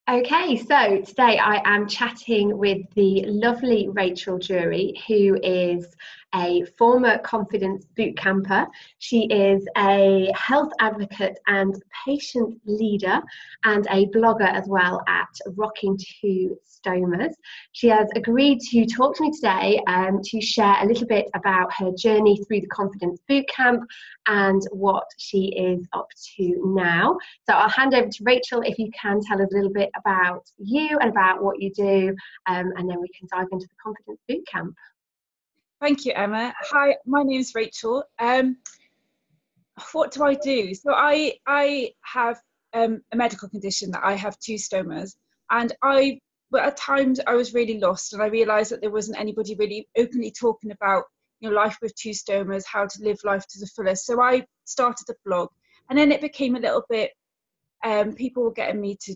Okay, so today I am chatting with the lovely Rachel Jury, who is a former Confidence Bootcamper. She is a health advocate and patient leader and a blogger as well at Rocking to Stomas. She has agreed to talk to me today to share a little bit about her journey through the Confidence Bootcamp and what she is up to now. So I'll hand over to Rachel if you can tell us a little bit about you and about what you do, and then we can dive into the Confidence Bootcamp. Thank you, Emma. Hi, my name is Rachel. What do I do? So I have a medical condition that I have two stomas, and at times I was really lost, and I realised that there wasn't anybody really openly talking about life with two stomas, how to live life to the fullest. So I started a blog, and then it became a little bit people were getting me to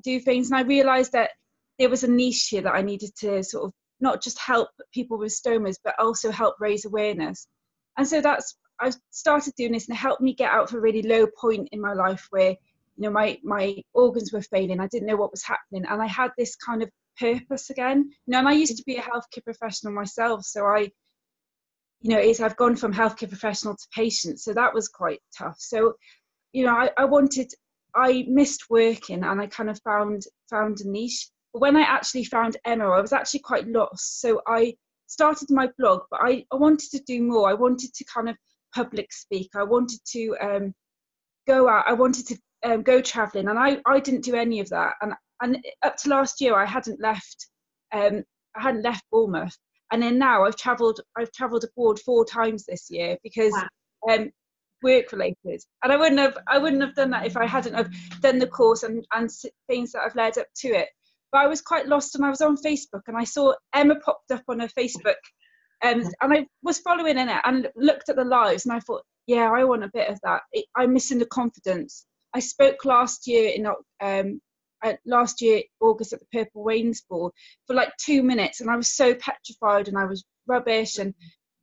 do things, and I realised that there was a niche here that I needed to sort of not just help people with stomas, but also help raise awareness. And so I started doing this, and it helped me get out of a really low point in my life where my organs were failing. I didn't know what was happening, and I had this kind of purpose again. And I used to be a healthcare professional myself, so I've gone from healthcare professional to patient, so that was quite tough. So I missed working, and I kind of found a niche. But when I actually found Emma, I was actually quite lost. So I started my blog, but I wanted to do more. I wanted to kind of public speak. I wanted to go out. I wanted to go traveling, and I didn't do any of that. And up to last year, I hadn't left Bournemouth. And then now I've travelled abroad 4 times this year because work related, and I wouldn't have done that if I hadn't have done the course and things that have led up to it. But I was quite lost, and I was on Facebook, and I saw Emma popped up on her Facebook, and I was following in it and looked at the lives, and I thought, yeah, I want a bit of that. I'm missing the confidence. I spoke last year August at the Purple Rains Ball for like 2 minutes, and I was so petrified, and I was rubbish, and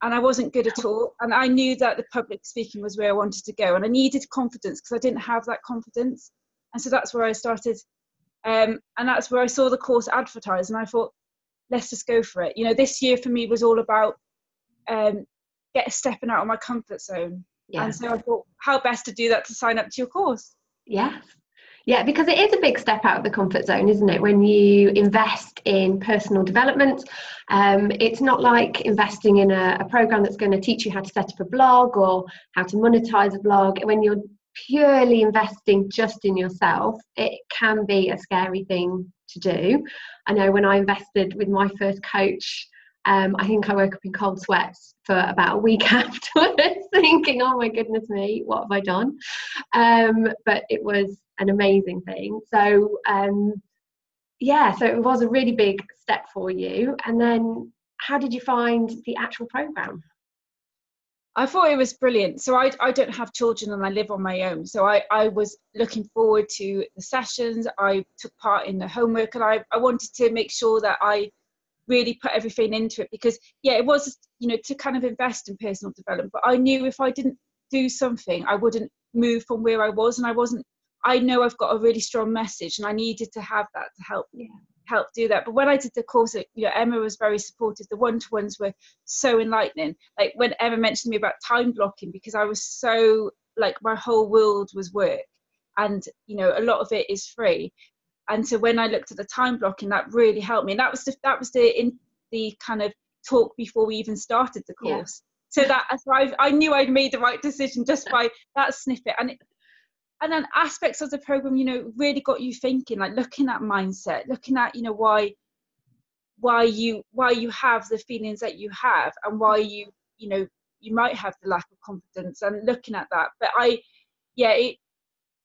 I wasn't good at all. And I knew that the public speaking was where I wanted to go, and I needed confidence because I didn't have that confidence. And so that's where I started, and that's where I saw the course advertised, and I thought, let's just go for it. This year for me was all about stepping out of my comfort zone. Yeah. And so I thought, how best to do that to sign up to your course? Yeah, because it is a big step out of the comfort zone, isn't it? When you invest in personal development, it's not like investing in a program that's going to teach you how to set up a blog or how to monetize a blog. When you're purely investing just in yourself, it can be a scary thing to do. I know when I invested with my first coach, I think I woke up in cold sweats for about a week afterwards, thinking, oh my goodness me, what have I done? But it was an amazing thing. So so it was a really big step for you. And then how did you find the actual program? I thought it was brilliant. So I don't have children, and I live on my own. So I was looking forward to the sessions. I took part in the homework, and I wanted to make sure that I really put everything into it, because it was to kind of invest in personal development. But I knew if I didn't do something, I wouldn't move from where I was, and I know I've got a really strong message, and I needed to have that to help do that. But when I did the course, Emma was very supportive. The one-to-ones were so enlightening. Like when Emma mentioned to me about time blocking, because I was so my whole world was work, and a lot of it is free. And so when I looked at the time blocking, that really helped me. And that was the kind of talk before we even started the course. Yeah. So I knew I'd made the right decision just by that snippet. And then aspects of the program, really got you thinking, like looking at mindset, looking at, why you have the feelings that you have, and why you might have the lack of confidence, and looking at that. But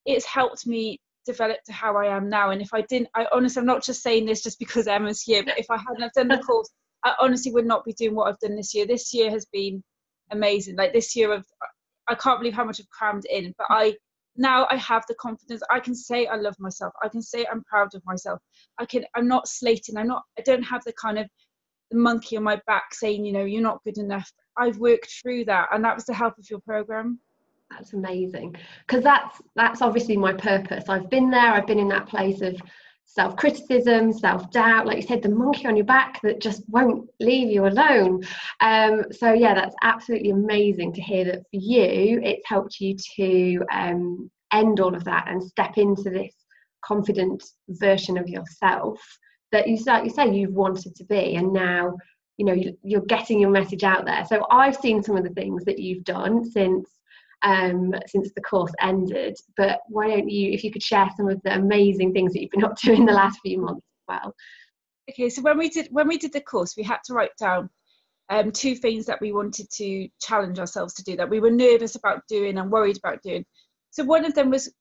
it's helped me develop to how I am now. And if I didn't, I honestly, I'm not just saying this just because Emma's here, but if I hadn't done the course, I honestly would not be doing what I've done this year. This year has been amazing. Like this year I can't believe how much I've crammed in, but now I have the confidence. I can say I love myself. I can say I'm proud of myself. I'm not slating. I don't have the kind of the monkey on my back saying, you're not good enough. I've worked through that, and that was the help of your program. That's amazing, because that's obviously my purpose. I've been there. I've been in that place of self-criticism, self-doubt, like you said, the monkey on your back that just won't leave you alone. So yeah, that's absolutely amazing to hear that for you it's helped you to end all of that and step into this confident version of yourself that you, like you say, you've wanted to be, and now you're getting your message out there. So I've seen some of the things that you've done since the course ended, but why don't you, if you could share some of the amazing things that you've been up to in the last few months as well. Okay, so when we did the course, we had to write down 2 things that we wanted to challenge ourselves to do, that we were nervous about doing and worried about doing. So one of them was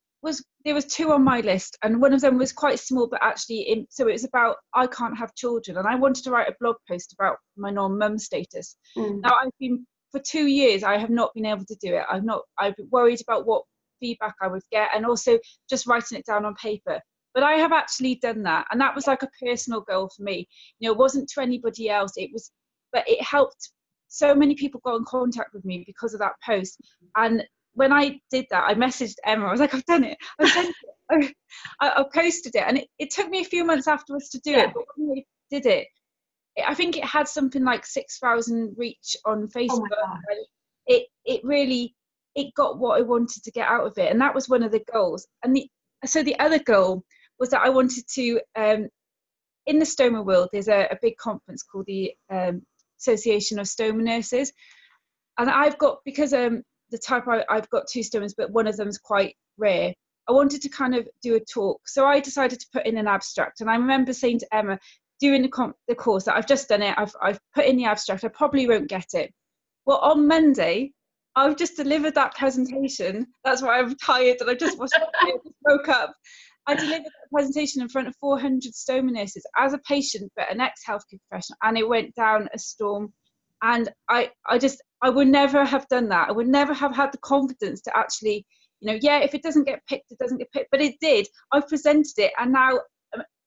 there was 2 on my list, and one of them was quite small, but actually so it was about I can't have children, and I wanted to write a blog post about my non-mum status. Now for 2 years I have not been able to do it. I've been worried about what feedback I would get, and also just writing it down on paper. But I have actually done that, and that was like a personal goal for me. It wasn't to anybody else. But it helped so many people got in contact with me because of that post. And when I did that, I messaged Emma. I was like, I've done it. I've sent it. I posted it, and it took me a few months afterwards to do it. But when I did it, I think it had something like 6,000 reach on Facebook. And it really got what I wanted to get out of it, and that was one of the goals. And so the other goal was that I wanted to, in the stoma world, there's a big conference called the Association of Stoma Nurses, and I've got, because the type I've got 2 stomas, but one of them is quite rare. I wanted to kind of do a talk, so I decided to put in an abstract. And I remember saying to Emma during the course that I've just done it, I've put in the abstract, I probably won't get it. Well, on Monday I've just delivered that presentation. That's why I'm tired, and I just woke up. I delivered that presentation in front of 400 stoma nurses as a patient, but an ex-healthcare professional, and it went down a storm. And I would never have done that. I would never have had the confidence to actually, if it doesn't get picked, it doesn't get picked, but it did. I've presented it, and now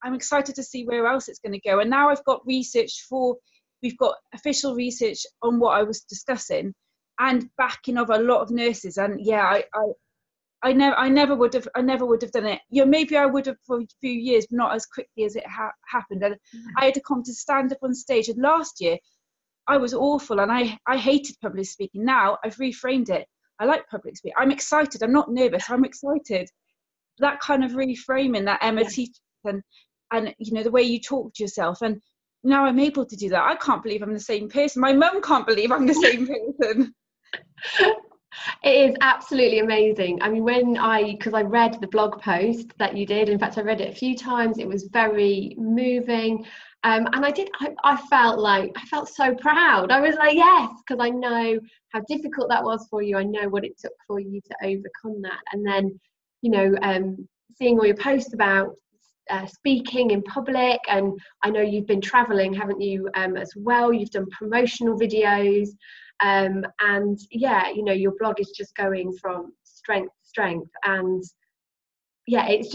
I'm excited to see where else it's going to go. And now I've got we've got official research on what I was discussing, and backing of a lot of nurses. And yeah, I never would have done it. Maybe I would have for a few years, but not as quickly as it happened. And I had to come to stand up on stage. And last year, I was awful, and I hated public speaking. Now I've reframed it. I like public speaking. I'm excited. I'm not nervous. I'm excited. That kind of reframing that Emma teaches, and the way you talk to yourself. And now I'm able to do that. I can't believe I'm the same person. My mum can't believe I'm the same person. It is absolutely amazing. I mean, because I read the blog post that you did, in fact I read it a few times, it was very moving, and I felt so proud. I was like, yes, because I know how difficult that was for you. I know what it took for you to overcome that. And then seeing all your posts about speaking in public, and I know you've been traveling, haven't you, as well. You've done promotional videos, and yeah, your blog is just going from strength to strength. And yeah, it's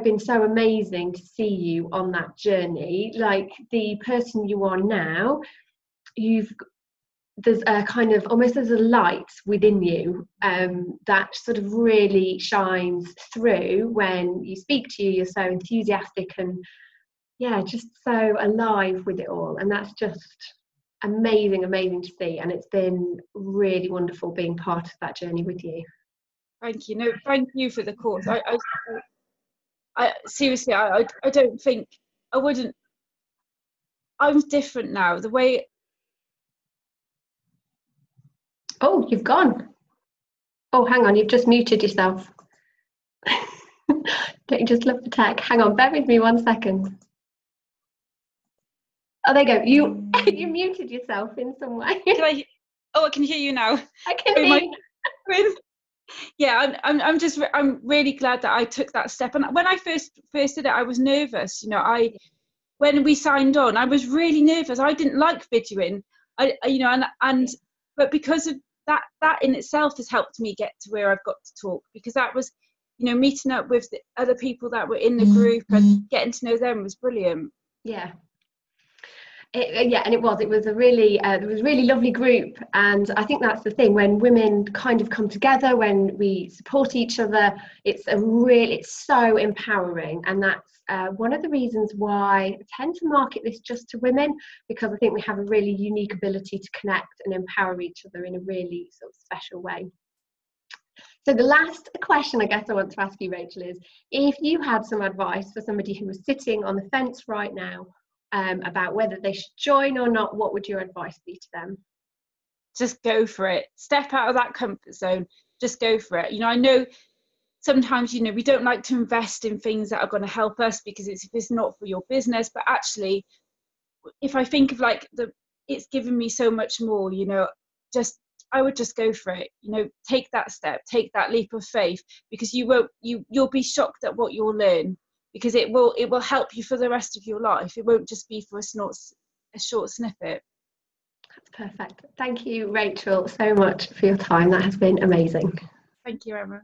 been so amazing to see you on that journey. Like, the person you are now, there's a kind of, almost there's a light within you that sort of really shines through when you speak to you. You're so enthusiastic and yeah, just so alive with it all, and that's just amazing to see. And it's been really wonderful being part of that journey with you. Thank you. No, thank you for the course. I seriously, I don't think I wouldn't. I'm different now. The way. Oh, you've gone. Oh, hang on, you've just muted yourself. Don't you just love the tech? Hang on, bear with me 1 second. Oh, there you go. You muted yourself in some way. I can hear you now. I can hear you. Yeah, I'm really glad that I took that step. And when I first did it, I was nervous. When we signed on, I was really nervous. I didn't like videoing. But because of that in itself has helped me get to where I've got to talk, because that was, meeting up with the other people that were in the group and getting to know them was brilliant. Yeah. Yeah, and it was a really lovely group, and I think that's the thing, when women kind of come together, when we support each other, it's so empowering, and that's one of the reasons why I tend to market this just to women, because I think we have a really unique ability to connect and empower each other in a really sort of special way. So the last question I guess I want to ask you, Rachel, is if you had some advice for somebody who was sitting on the fence right now about whether they should join or not, what would your advice be to them? Just go for it. Step out of that comfort zone. Just go for it. I know sometimes, we don't like to invest in things that are going to help us because it's not for your business. But actually, if I think of it's given me so much more, I would just go for it. Take that step, take that leap of faith, because you'll be shocked at what you'll learn, because it will help you for the rest of your life. It won't just be for a short snippet. That's perfect. Thank you, Rachel, so much for your time. That has been amazing. Thank you, Emma.